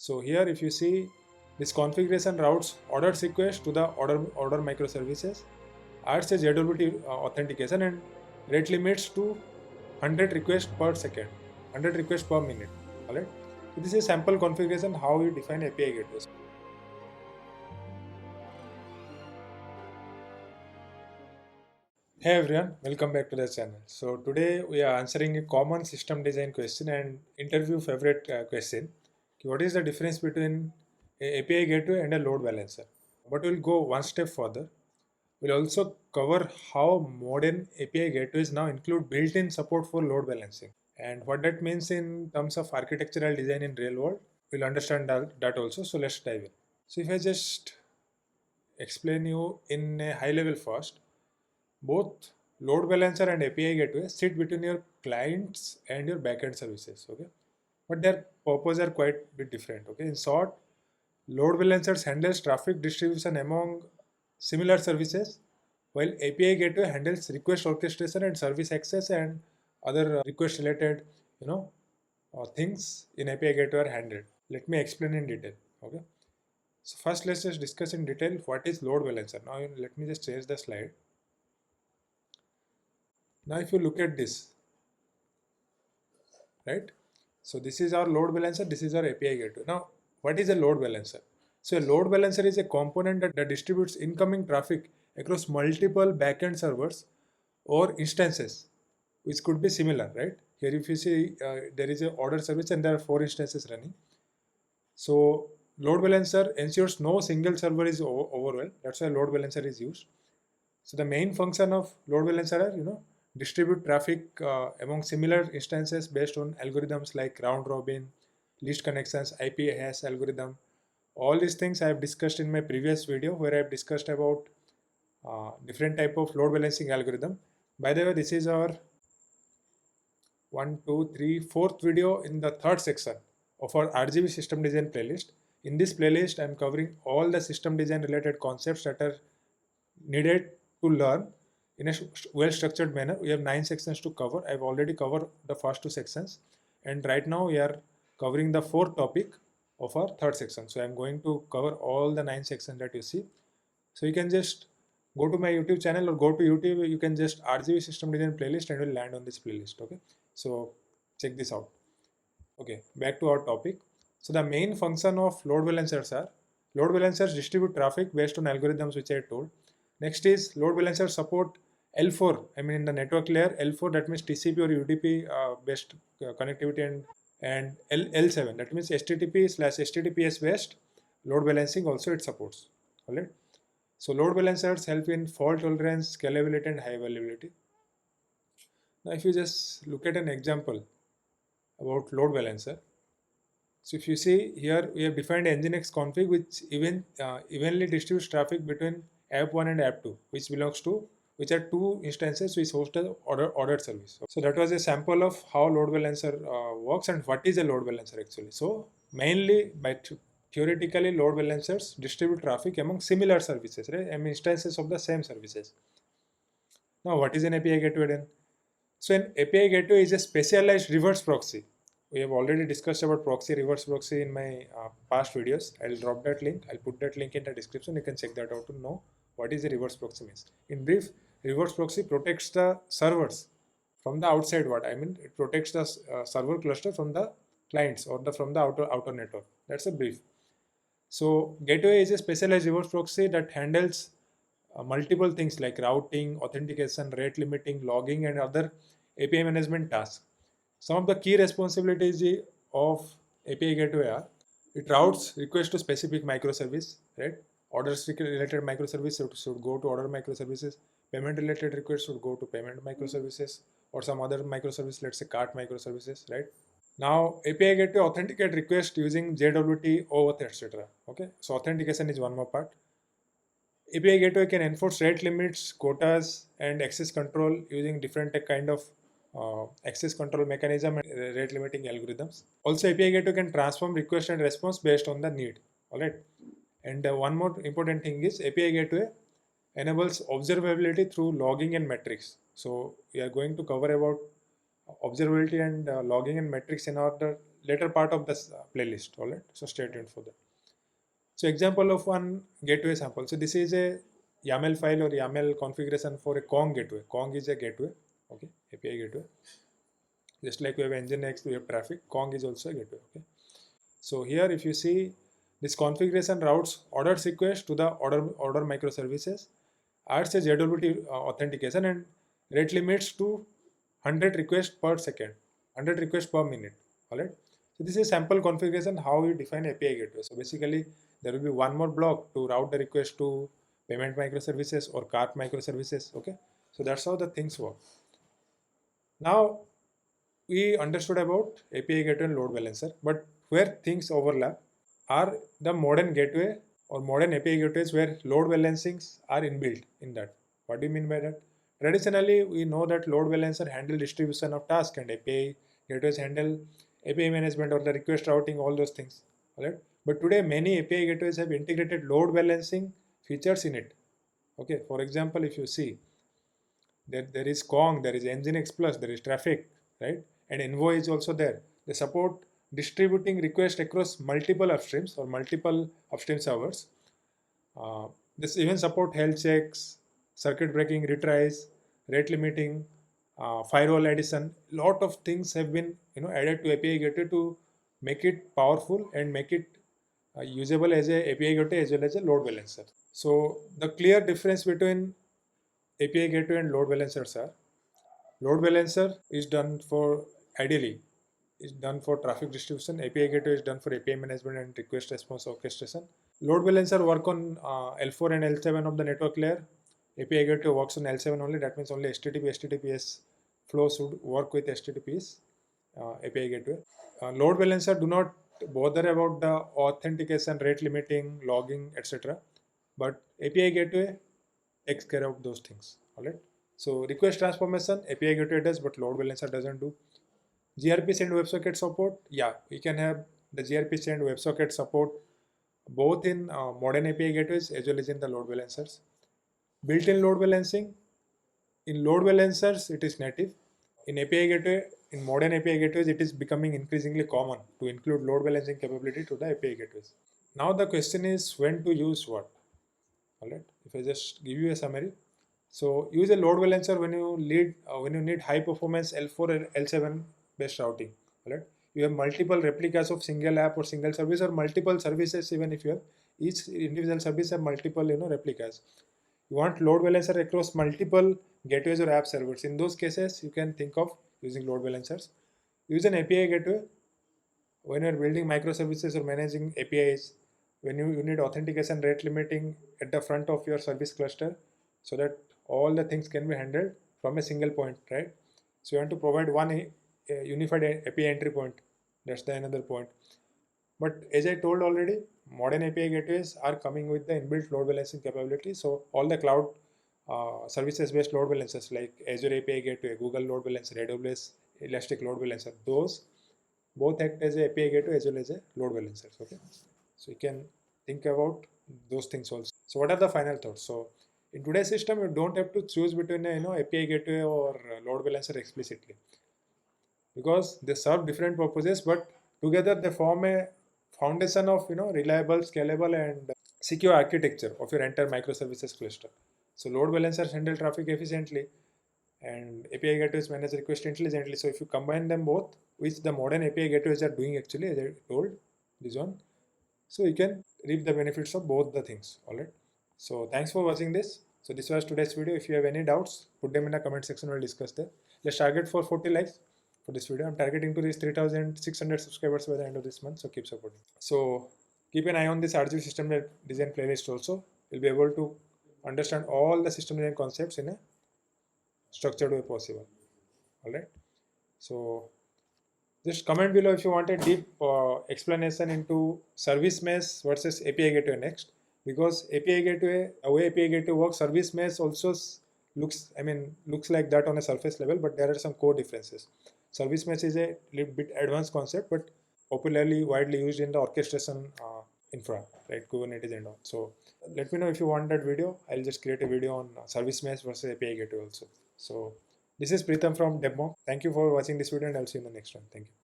So here if you see, this configuration routes orders request to the order microservices, adds a JWT authentication and rate limits to 100 requests per second, 100 requests per minute. Alright. So this is sample configuration how you define API gateways. Hey everyone, welcome back to the channel. So today we are answering a common system design question and interview favorite question. What is the difference between a API gateway and a load balancer? But we'll go one step further. We'll also cover how modern API gateways now include built-in support for load balancing and what that means in terms of architectural design in real world. We'll understand that also. So let's dive in. So if I just explain you in a high level first, both load balancer and API gateway sit between your clients and your backend services, okay? But their purpose are quite bit different, okay? In short, load balancers handles traffic distribution among similar services, while API gateway handles request orchestration and service access and other request related, things in API gateway are handled. Let me explain in detail, okay? So first, let's just discuss in detail what is load balancer. Now, let me just change the slide. Now if you look at this, right? So this is our load balancer, this is our API gateway. Now what is a load balancer? So a load balancer is a component that distributes incoming traffic across multiple backend servers or instances, which could be similar, right? Here if you see there is a order service and there are 4 instances running. So load balancer ensures no single server is overwhelmed. That's why load balancer is used. So the main function of load balancer are, distribute traffic among similar instances based on algorithms like round robin, least connections, IP hash algorithm. All these things I have discussed in my previous video where I have discussed about different type of load balancing algorithm. By the way, this is our 4th video in the 3rd section of our RGB system design playlist. In this playlist, I am covering all the system design related concepts that are needed to learn in a well-structured manner. We have 9 sections to cover. I've already covered the first 2 sections, and right now we are covering the 4th topic of our 3rd section. So I'm going to cover all the 9 sections that you see. So you can just go to my YouTube channel or go to YouTube. You can just RGB system design playlist and will land on this playlist. Okay, so check this out. Okay, back to our topic. So the main function of load balancers are load balancers distribute traffic based on algorithms which I told. Next is load balancer support L4. I mean in the network layer L4, that means TCP or UDP based connectivity, and L7, that means HTTP/HTTPS based load balancing also it supports. Alright. So load balancers help in fault tolerance, scalability, and high availability. Now if you just look at an example about load balancer. So if you see here, we have defined Nginx config which evenly distributes traffic between app1 and app2, which are 2 instances which host the ordered service. So that was a sample of how load balancer works and what is a load balancer actually. So mainly theoretically load balancers distribute traffic among similar services, right? I mean instances of the same services. Now what is an API gateway then? So an API gateway is a specialized reverse proxy. We have already discussed about proxy, reverse proxy in my past videos. I'll drop that link. I'll put that link in the description. You can check that out to know what is a reverse proxy means. In brief, reverse proxy protects the servers from the outside world. I mean, it protects the server cluster from the clients or from the outer network. That's a brief. So gateway is a specialized reverse proxy that handles multiple things like routing, authentication, rate limiting, logging, and other API management tasks. Some of the key responsibilities of API gateway are it routes requests to specific microservice, right? Orders related microservice should go to order microservices. Payment related requests should go to payment microservices or some other microservice, let's say cart microservices, right? Now API gateway authenticate request using JWT, OAuth, etc. Okay, so authentication is one more part. API gateway can enforce rate limits, quotas, and access control using different kind of access control mechanism and rate limiting algorithms. Also, API gateway can transform request and response based on the need. All right. And one more important thing is API gateway enables observability through logging and metrics. So we are going to cover about observability and logging and metrics in our later part of this playlist. All right, so stay tuned for that. So example of one gateway sample. So this is a YAML file or YAML configuration for a Kong gateway. Kong is a gateway, okay, API gateway. Just like we have Nginx, we have Trafeik, Kong is also a gateway, okay. So here if you see, this configuration routes orders request to the order microservices, adds a JWT authentication and rate limits to 100 requests per second, 100 requests per minute, all right. So this is sample configuration how you define API gateway. So basically there will be one more block to route the request to payment microservices or cart microservices, okay. So that's how the things work. Now we understood about API gateway and load balancer, but where things overlap are the modern gateway or modern API gateways where load balancings are inbuilt in that. What do you mean by that? Traditionally, we know that load balancer handle distribution of tasks and API gateways handle API management or the request routing, all those things. Alright? But today, many API gateways have integrated load balancing features in it. Okay, for example, if you see, there is Kong, there is Nginx Plus, there is Trafeik, right? And Envoy is also there. They support distributing requests across multiple upstreams or multiple upstream servers. This even support health checks, circuit breaking, retries, rate limiting, firewall addition. Lot of things have been added to API gateway to make it powerful and make it usable as a API gateway as well as a load balancer. So the clear difference between API gateway and load balancers are: load balancer is done for ideally is done for traffic distribution. API gateway is done for API management and request response orchestration. Load balancer work on L4 and L7 of the network layer. API gateway works on L7 only. That means only HTTP, HTTPS flow should work with HTTPS API gateway. Load balancer do not bother about the authentication, rate limiting, logging, etc. But API gateway takes care of those things. All right. So request transformation API gateway does, but load balancer doesn't do. gRPC send WebSocket support, yeah, we can have the gRPC send WebSocket support both in modern API gateways as well as in the load balancers. Built-in load balancing, in load balancers it is native. In API gateway, in modern API gateways, it is becoming increasingly common to include load balancing capability to the API gateways. Now the question is when to use what. All right, if I just give you a summary. So use a load balancer when you need high performance L4 or L7 based routing. Right? You have multiple replicas of single app or single service or multiple services. Even if you have each individual service have multiple replicas, you want load balancer across multiple gateways or app servers. In those cases, you can think of using load balancers. Use an API gateway when you are building microservices or managing APIs. When you need authentication, rate limiting at the front of your service cluster, so that all the things can be handled from a single point, right? So you want to provide one unified API entry point. That's the another point. But as I told already, modern API gateways are coming with the inbuilt load balancing capability. So all the cloud services-based load balancers like Azure API Gateway, Google Load Balancer, AWS Elastic Load Balancer, those both act as a API gateway as well as a load balancers. Okay, so you can think about those things also. So what are the final thoughts? So in today's system, you don't have to choose between a API gateway or load balancer explicitly, because they serve different purposes, but together they form a foundation of reliable, scalable, and secure architecture of your entire microservices cluster. So load balancers handle traffic efficiently, and API gateways manage request intelligently. So if you combine them both, which the modern API gateways are doing actually, as I told this one, so you can reap the benefits of both the things. All right. So thanks for watching this. So this was today's video. If you have any doubts, put them in the comment section. We'll discuss there. Let's target for 40 likes for this video. I'm targeting to reach 3,600 subscribers by the end of this month. So keep supporting. So keep an eye on this RGB system design playlist also. You'll be able to understand all the system design concepts in a structured way possible. All right. So just comment below if you want a deep explanation into service mesh versus API gateway next, because API gateway, the way API gateway works, service mesh also looks like that on a surface level, but there are some core differences. Service mesh is a little bit advanced concept, but popularly widely used in the orchestration infra, right? Kubernetes and all. So let me know if you want that video. I'll just create a video on service mesh versus API gateway also. So this is Preetam from DevMonk. Thank you for watching this video, and I'll see you in the next one. Thank you.